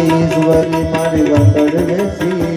ઈશ્વરી મારી વાતડ બેસી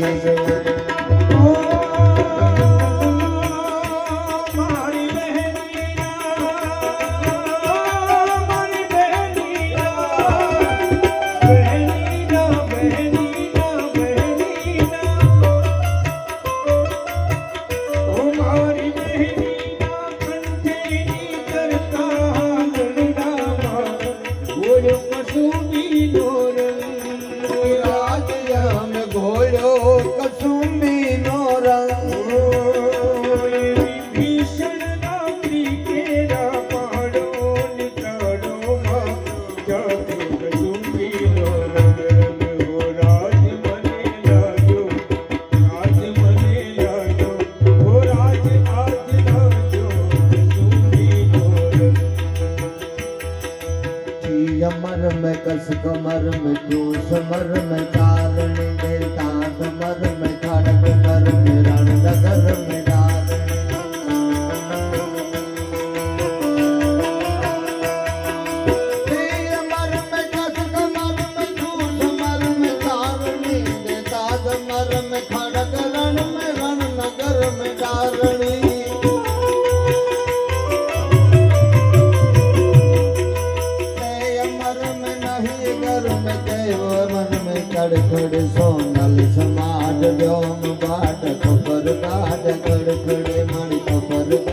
अमर में कस कमर में तू समर में कारण देता समर में खड़ग कर में रण नगर में डाल अमर में कस कमर में तू समर में कारण देता समर में खड़ग रण नगर में डालनी खड़ सोनल समाज व्योम बाट खबर काट खड़ खड़े मणि खबर